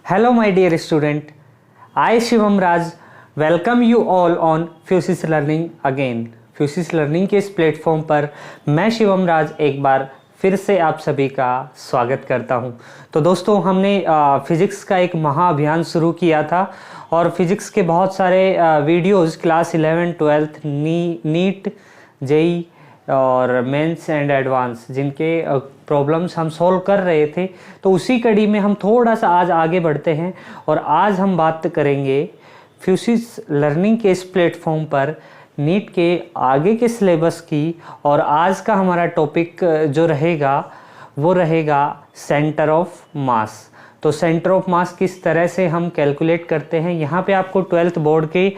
Hello, my dear student. I, Shivam Raj, welcome you all on Fusis Learning again. Fusis Learning के इस platform पर मैं शिवम राज एक बार फिर से आप सभी का स्वागत करता हूं। तो दोस्तों, हमने फिज़िक्स का एक महाअभियान शुरू किया था और फिज़िक्स के बहुत सारे वीडियोस क्लास 11, 12, नीट, जेई और मेंस एंड एडवांस जिनके प्रॉब्लम्स हम सॉल्व कर रहे थे, तो उसी कड़ी में हम थोड़ा सा आज आगे बढ़ते हैं और आज हम बात करेंगे फ्यूसिस लर्निंग के इस प्लेटफॉर्म पर नीट के आगे के सिलेबस की। और आज का हमारा टॉपिक जो रहेगा वो रहेगा सेंटर ऑफ मास। तो सेंटर ऑफ मास किस तरह से हम कैलकुलेट करते हैं, यहाँ पे आपको 12th बोर्ड के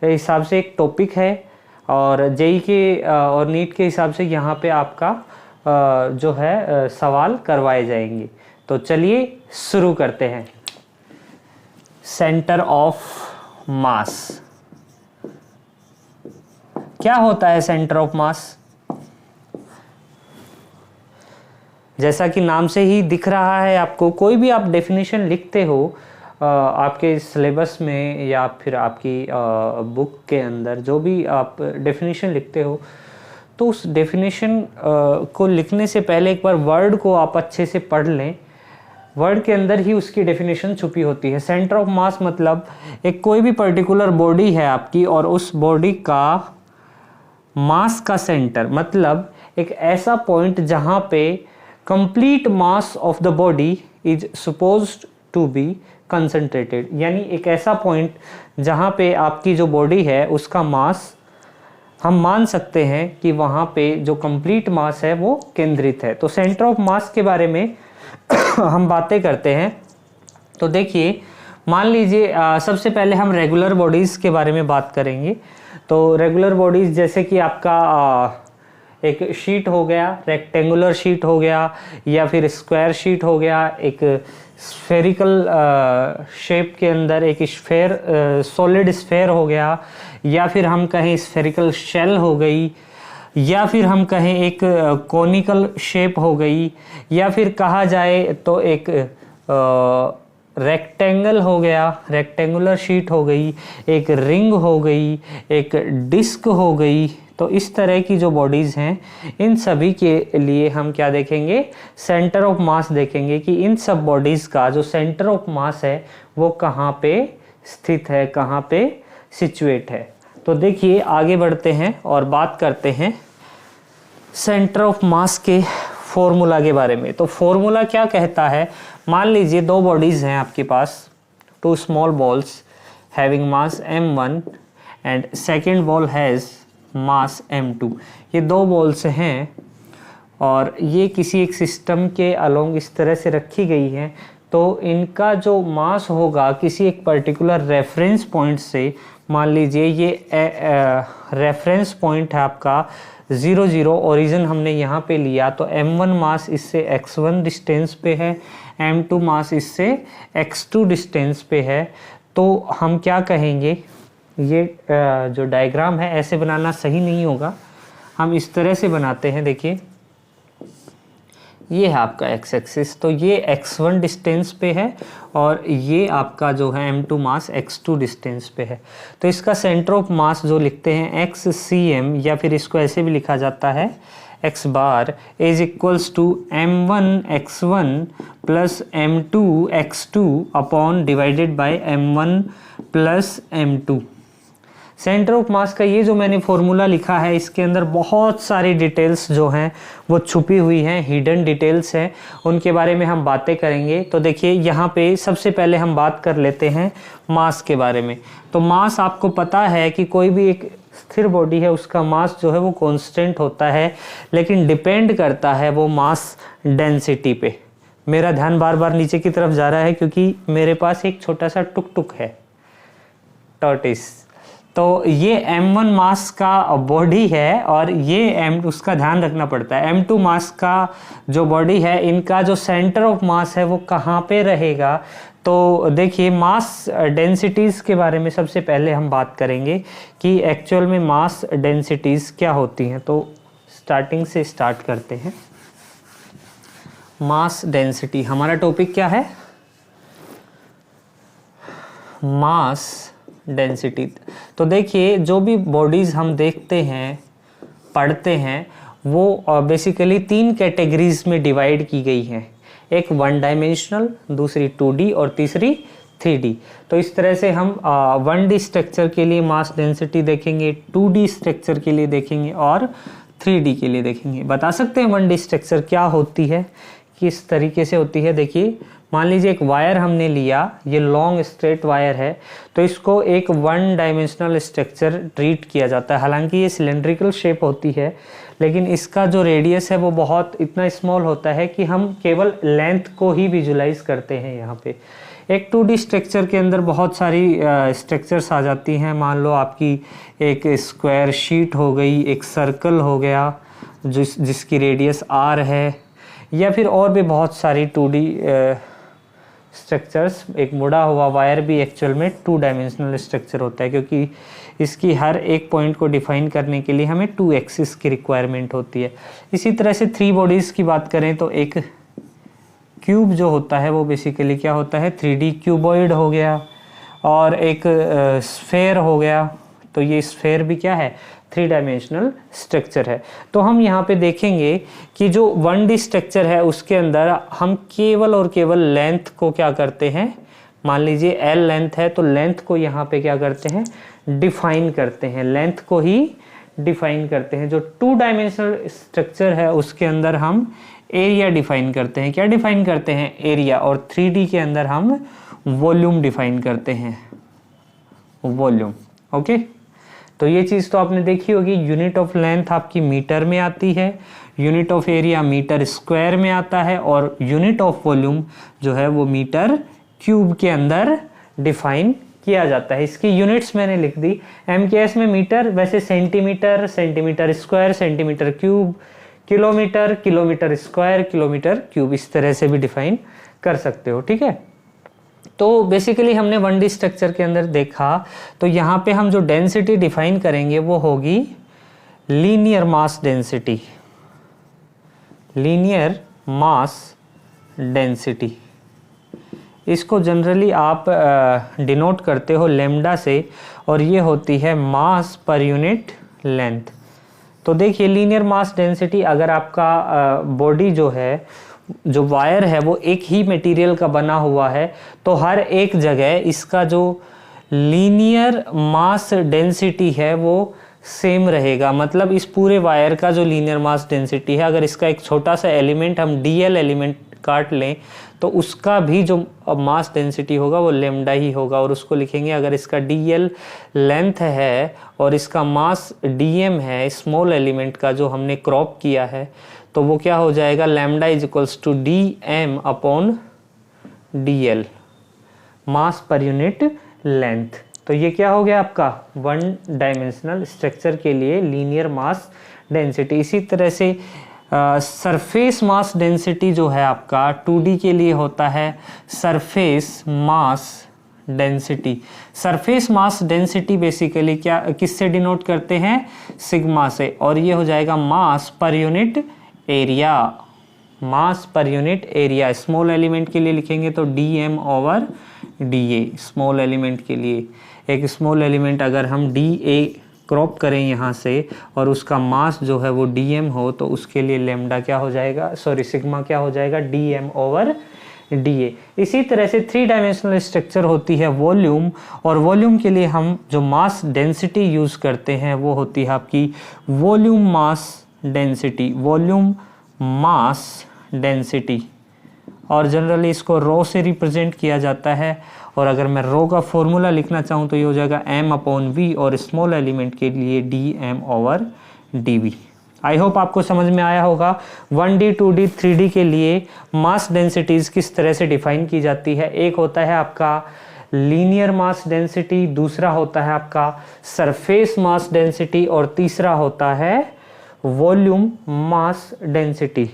हिसाब से एक टॉपिक है और जेई के और नीट के हिसाब से यहाँ पे आपका जो है सवाल करवाए जाएंगे। तो चलिए शुरू करते हैं। सेंटर ऑफ मास क्या होता है? सेंटर ऑफ मास जैसा कि नाम से ही दिख रहा है आपको, कोई भी आप डेफिनेशन लिखते हो आपके सिलेबस में या फिर आपकी बुक के अंदर, जो भी आप डेफिनेशन लिखते हो, तो उस डेफिनेशन को लिखने से पहले एक बार वर्ड को आप अच्छे से पढ़ लें। वर्ड के अंदर ही उसकी डेफिनेशन छुपी होती है। सेंटर ऑफ मास मतलब एक कोई भी पर्टिकुलर बॉडी है आपकी और उस बॉडी का मास का सेंटर, मतलब एक ऐसा पॉइंट जहाँ पे complete mass of the body is supposed to be concentrated, यानी एक ऐसा पॉइंट जहाँ पे आपकी जो बॉडी है उसका मास हम मान सकते हैं कि वहाँ पे जो कंप्लीट मास है वो केंद्रित है। तो सेंटर ऑफ मास के बारे में हम बातें करते हैं। तो देखिए, मान लीजिए सबसे पहले हम रेगुलर बॉडीज़ के बारे में बात करेंगे। तो रेगुलर बॉडीज़ जैसे कि आपका एक शीट हो गया, रेक्टेंगुलर शीट हो गया या फिर स्क्वायर शीट हो गया, एक स्फेरिकल शेप के अंदर एक स्फेयर, सॉलिड स्फेयर हो गया, या फिर हम कहें स्फेरिकल शेल हो गई, या फिर हम कहें एक कॉनिकल शेप हो गई, या फिर कहा जाए तो एक रेक्टेंगल हो गया, रेक्टेंगुलर शीट हो गई, एक रिंग हो गई, एक डिस्क हो गई। तो इस तरह की जो बॉडीज़ हैं, इन सभी के लिए हम क्या देखेंगे? सेंटर ऑफ मास देखेंगे कि इन सब बॉडीज़ का जो सेंटर ऑफ मास है वो कहाँ पे स्थित है, कहाँ पे सिचुएट है। तो देखिए, आगे बढ़ते हैं और बात करते हैं सेंटर ऑफ मास के फॉर्मूला के बारे में। तो फॉर्मूला क्या कहता है? मान लीजिए दो बॉडीज़ हैं आपके पास, two small balls having mass m1 and second ball has mass m2। ये दो बॉल्स हैं और ये किसी एक सिस्टम के अलोंग इस तरह से रखी गई हैं। तो इनका जो मास होगा किसी एक पर्टिकुलर रेफरेंस पॉइंट से, मान लीजिए ये रेफरेंस पॉइंट है आपका 0, 0, ओरिजिन हमने यहाँ पे लिया, तो m1 मास इससे x1 डिस्टेंस पे है, m2 मास इससे x2 डिस्टेंस पे है। तो हम क्या कहेंगे, ये जो डायग्राम है ऐसे बनाना सही नहीं होगा, हम इस तरह से बनाते हैं। देखिए, ये है आपका x एक्सिस, तो ये x1 डिस्टेंस पे है और ये आपका जो है m2 मास x2 डिस्टेंस पे है। तो इसका सेंटर ऑफ मास जो लिखते हैं xcm, या फिर इसको ऐसे भी लिखा जाता है x bar is equals to m1 x1 plus m2 x2 upon divided by m1 plus m2। Centre of mass का ये जो मैंने फॉर्मूला लिखा है, इसके अंदर बहुत सारी डिटेल्स जो हैं वो छुपी हुई हैं, हिडन डिटेल्स हैं, उनके बारे में हम बातें करेंगे। तो देखिए, यहाँ पे सबसे पहले हम बात कर लेते हैं मास के बारे में। तो मास आपको पता है कि कोई भी एक स्थिर बॉडी है उसका मास जो है वो कांस्टेंट होता है, लेकिन डिपेंड करता है वो मास डेंसिटी पे। मेरा ध्यान बार बार नीचे की तरफ जा रहा है क्योंकि मेरे पास एक छोटा सा टुक टुक है, टॉर्टिस। तो ये m1 मास का बॉडी है और ये उसका ध्यान रखना पड़ता है। m2 मास का जो बॉडी है, इनका जो सेंटर ऑफ मास है वो कहाँ पे रहेगा? तो देखिए, मास डेंसिटीज़ के बारे में सबसे पहले हम बात करेंगे कि एक्चुअल में मास डेंसिटीज़ क्या होती हैं। तो स्टार्टिंग से स्टार्ट करते हैं। मास डेंसिटी हमारा टॉपिक क्या है? Mass density. तो देखिए जो भी बॉडीज़ हम देखते हैं, पढ़ते हैं, वो बेसिकली 3 कैटेगरीज में डिवाइड की गई हैं। एक 1 डायमेंशनल, दूसरी 2D और तीसरी 3D। तो इस तरह से हम 1D स्ट्रक्चर के लिए मास डेंसिटी देखेंगे, 2D स्ट्रक्चर के लिए देखेंगे और 3D के लिए देखेंगे। बता सकते हैं 1D स्ट्रक्चर क्या होती है, किस तरीके से होती है? देखिए मान लीजिए एक वायर हमने लिया, ये लॉन्ग स्ट्रेट वायर है, तो इसको एक 1 डायमेंशनल स्ट्रक्चर ट्रीट किया जाता है। हालांकि ये सिलेंड्रिकल शेप होती है, लेकिन इसका जो रेडियस है वो बहुत इतना स्मॉल होता है कि हम केवल लेंथ को ही विजुलाइज करते हैं यहाँ पे। एक 2D स्ट्रक्चर के अंदर बहुत सारी स्ट्रक्चर्स आ जाती हैं। मान लो आपकी एक स्क्वायर शीट हो गई, एक सर्कल हो गया जिसकी रेडियस R है, या फिर और भी बहुत सारी 2D स्ट्रक्चर्स। एक मुड़ा हुआ वायर भी एक्चुअल में 2 डायमेंशनल स्ट्रक्चर होता है, क्योंकि इसकी हर एक पॉइंट को डिफाइन करने के लिए हमें 2 एक्सिस की रिक्वायरमेंट होती है। इसी तरह से 3 बॉडीज़ की बात करें तो एक क्यूब जो होता है वो बेसिकली क्या होता है, 3D क्यूबॉइड हो गया, और एक स्फेयर हो गया। तो ये स्फेयर भी क्या है, 3 डायमेंशनल स्ट्रक्चर है। तो हम यहाँ पे देखेंगे कि जो 1D स्ट्रक्चर है उसके अंदर हम केवल और केवल लेंथ को क्या करते हैं, मान लीजिए L लेंथ है तो लेंथ को यहाँ पे क्या करते हैं, डिफाइन करते हैं, लेंथ को ही डिफाइन करते हैं। जो 2 डायमेंशनल स्ट्रक्चर है उसके अंदर हम एरिया डिफाइन करते हैं। क्या डिफाइन करते हैं, एरिया। और 3D के अंदर हम वॉल्यूम डिफाइन करते हैं, वॉल्यूम। ओके, तो ये चीज़ तो आपने देखी होगी। यूनिट ऑफ लेंथ आपकी मीटर में आती है, unit of area metre square में आता है, और यूनिट ऑफ वॉल्यूम जो है वो मीटर क्यूब के अंदर डिफाइन किया जाता है। इसकी यूनिट्स मैंने लिख दी। MKS में मीटर, वैसे centimetre, centimetre square, centimetre cube, kilometre, kilometre square, kilometre cube, इस तरह से भी डिफाइन कर सकते हो। ठीक है, तो बेसिकली हमने 1D स्ट्रक्चर के अंदर देखा। तो यहाँ पे हम जो डेंसिटी डिफाइन करेंगे वो होगी linear mass density, linear mass density. इसको जनरली आप डिनोट करते हो लैम्डा से, और ये होती है मास पर यूनिट लेंथ। तो देखिए लीनियर मास डेंसिटी, अगर आपका बॉडी जो है, जो वायर है वो एक ही मटेरियल का बना हुआ है, तो हर एक जगह इसका जो लीनियर मास डेंसिटी है वो सेम रहेगा। मतलब इस पूरे वायर का जो लीनियर मास डेंसिटी है, अगर इसका एक छोटा सा एलिमेंट हम DL एलिमेंट काट लें तो उसका भी जो मास डेंसिटी होगा वो लैम्डा ही होगा, और उसको लिखेंगे, अगर इसका DL लेंथ है और इसका मास DM है, स्मॉल एलिमेंट का जो हमने क्रॉप किया है, तो वो क्या हो जाएगा, lambda is equals to DM upon DL, mass पर यूनिट लेंथ। तो ये क्या हो गया आपका 1 डायमेंशनल स्ट्रक्चर के लिए लीनियर मास डेंसिटी। इसी तरह से सरफेस मास डेंसिटी जो है आपका 2D के लिए होता है surface mass density. Surface mass density basically क्या, किससे डिनोट करते हैं, सिग्मा से, और ये हो जाएगा मास पर यूनिट एरिया, मास पर यूनिट एरिया। स्मॉल एलिमेंट के लिए लिखेंगे तो DM over DA, small element के लिए। एक स्मॉल एलिमेंट अगर हम DA क्रॉप करें यहाँ से और उसका मास जो है वो DM हो, तो उसके लिए लैम्डा क्या हो जाएगा, सॉरी सिग्मा क्या हो जाएगा, DM ओवर DA। इसी तरह से 3 डायमेंशनल स्ट्रक्चर होती है वॉल्यूम, और वॉल्यूम के लिए हम जो मास डेंसिटी यूज़ करते हैं वो होती है आपकी volume mass density, volume mass density. और जनरली इसको रो से रिप्रेजेंट किया जाता है, और अगर मैं रो का फॉर्मूला लिखना चाहूँ तो ये हो जाएगा M अपॉन V, और स्मॉल एलिमेंट के लिए DM over DV। I hope आपको समझ में आया होगा 1D 2D 3D के लिए मास डेंसिटीज़ किस तरह से डिफाइन की जाती है। एक होता है आपका लीनियर मास डेंसिटी, दूसरा होता है आपका सरफेस मास डेंसिटी, और तीसरा होता है वॉल्यूम मास डेंसिटी।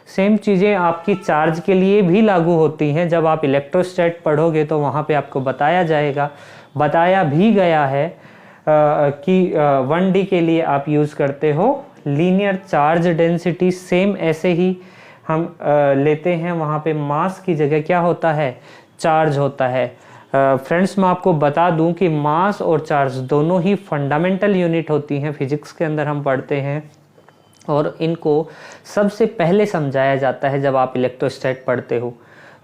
सेम चीज़ें आपकी चार्ज के लिए भी लागू होती हैं। जब आप इलेक्ट्रोस्टैट पढ़ोगे तो वहाँ पे आपको बताया जाएगा, बताया भी गया है कि 1D के लिए आप यूज़ करते हो लीनियर चार्ज डेंसिटी। सेम ऐसे ही हम लेते हैं, वहाँ पे मास की जगह क्या होता है, चार्ज होता है। फ्रेंड्स मैं आपको बता दूं कि मास और चार्ज दोनों ही फंडामेंटल यूनिट होती हैं, फिजिक्स के अंदर हम पढ़ते हैं, और इनको सबसे पहले समझाया जाता है जब आप इलेक्ट्रोस्टैट पढ़ते हो।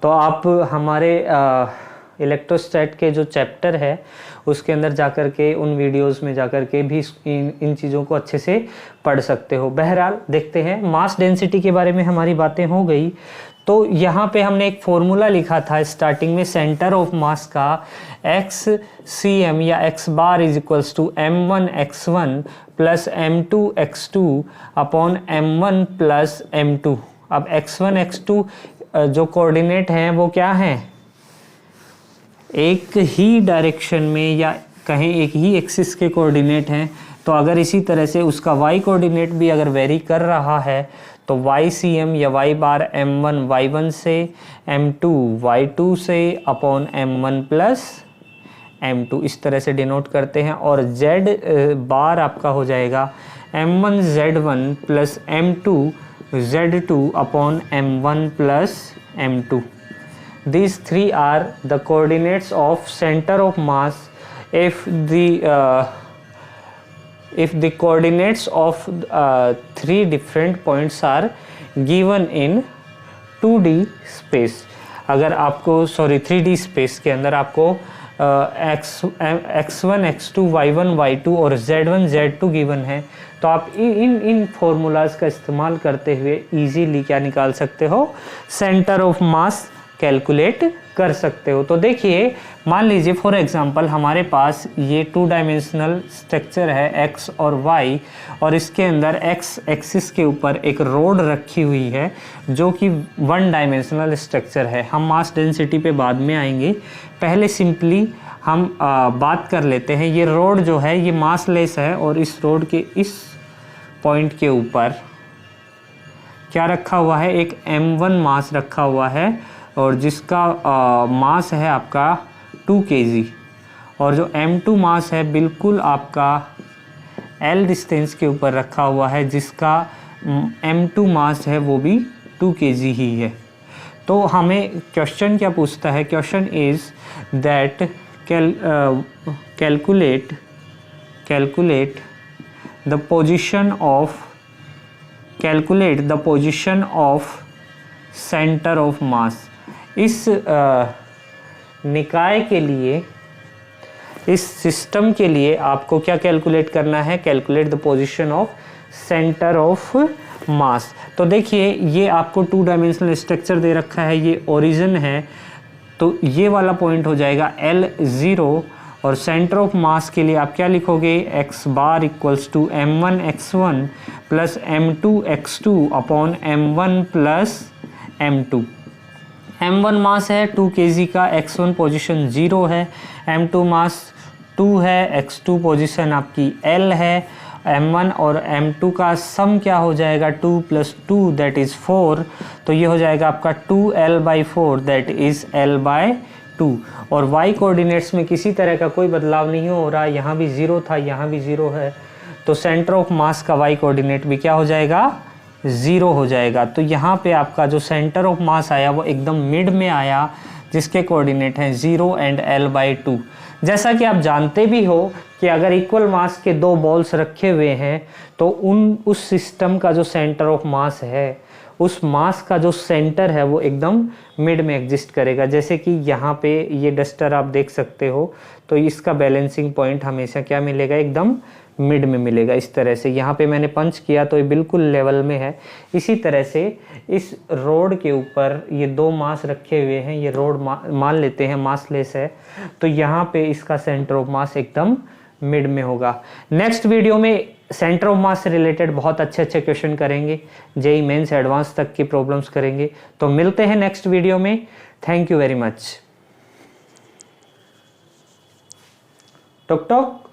तो आप हमारे इलेक्ट्रोस्टैट के जो चैप्टर है उसके अंदर जाकर के, उन वीडियोस में जाकर के भी इन चीज़ों को अच्छे से पढ़ सकते हो। बहरहाल देखते हैं, मास डेंसिटी के बारे में हमारी बातें हो गई। तो यहाँ पे हमने एक फॉर्मूला लिखा था स्टार्टिंग में सेंटर ऑफ मास का, एक्स सी एम या X bar is equals to m1x1 plus m2x2 upon m1 plus m2। अब x1 x2 जो कोऑर्डिनेट हैं वो क्या हैं, एक ही डायरेक्शन में या कहें एक ही एक्सिस के कोऑर्डिनेट हैं। तो अगर इसी तरह से उसका y कोऑर्डिनेट भी अगर वेरी कर रहा है तो वाई सी एम या वाई बार m1 y1 से, m2 y2 से अपॉन m1 प्लस m2 इस तरह से डिनोट करते हैं। और z बार आपका हो जाएगा m1 z1 plus m2 z2 upon m1 plus m2। These three are the coordinates of center of mass if the coordinates of three different points are given in 2D space। अगर आपको 3D space के अंदर आपको x1 x2 y1 y2 और z1 z2 given है, तो आप इन formulas का इस्तेमाल करते हुए इजीली क्या निकाल सकते हो, सेंटर ऑफ मास कैलकुलेट कर सकते हो। तो देखिए, मान लीजिए फॉर एग्जांपल हमारे पास ये 2 डायमेंशनल स्ट्रक्चर है x और y, और इसके अंदर x एक्सिस के ऊपर एक रोड रखी हुई है जो कि 1 डायमेंशनल स्ट्रक्चर है। हम मास डेंसिटी पे बाद में आएंगे, पहले सिंपली हम बात कर लेते हैं। ये रोड जो है ये मासलेस है, और इस रोड के इस पॉइंट के ऊपर क्या रखा हुआ है, एक m1 मास रखा हुआ है, और जिसका मास है आपका 2 kg, और जो m2 मास है बिल्कुल आपका L डिस्टेंस के ऊपर रखा हुआ है, जिसका m2 मास है वो भी 2 kg ही है। तो हमें क्वेश्चन क्या पूछता है, question is that calculate the position of centre of मास। इस निकाय के लिए, इस सिस्टम के लिए आपको क्या कैलकुलेट करना है, calculate the position of centre of मास। तो देखिए, ये आपको 2 डायमेंशनल स्ट्रक्चर दे रखा है, ये ओरिजिन है, तो ये वाला पॉइंट हो जाएगा L0, और सेंटर ऑफ मास के लिए आप क्या लिखोगे, x bar equals to m1 x1 plus m2 x2 upon m1 plus m2। m1 mass है 2 kg का, x1 पोजीशन 0 है, m2 मास 2 है, x2 पोजीशन आपकी L है, m1 और m2 का सम क्या हो जाएगा, 2 + 2 दैट इज़ 4। तो ये हो जाएगा आपका 2L/4 दैट इज़ L/2। और y कोऑर्डिनेट्स में किसी तरह का कोई बदलाव नहीं हो रहा, यहाँ भी 0 था, यहाँ भी 0 है, तो सेंटर ऑफ मास का y कोऑर्डिनेट भी क्या हो जाएगा, 0 हो जाएगा। तो यहाँ पे आपका जो सेंटर ऑफ मास आया वो एकदम मिड में आया, जिसके कोऑर्डिनेट हैं 0 एंड L/2। जैसा कि आप जानते भी हो कि अगर इक्वल मास के 2 बॉल्स रखे हुए हैं तो उस सिस्टम का जो सेंटर ऑफ मास है, उस मास का जो सेंटर है वो एकदम मिड में एग्जिस्ट करेगा। जैसे कि यहाँ पे ये डस्टर आप देख सकते हो, तो इसका बैलेंसिंग पॉइंट हमेशा क्या मिलेगा, एकदम मिड में मिलेगा। इस तरह से यहाँ पे मैंने पंच किया तो ये बिल्कुल लेवल में है। इसी तरह से इस रोड के ऊपर ये 2 मास रखे हुए हैं, ये रोड मान लेते हैं मासलेस है, तो यहाँ पे इसका सेंटर ऑफ मास एकदम मिड में होगा। नेक्स्ट वीडियो में सेंटर ऑफ मास से रिलेटेड बहुत अच्छे क्वेश्चन करेंगे, जेईई मेंस एडवांस तक की प्रॉब्लम्स करेंगे। तो मिलते हैं नेक्स्ट वीडियो में। Thank you very much. Talk talk.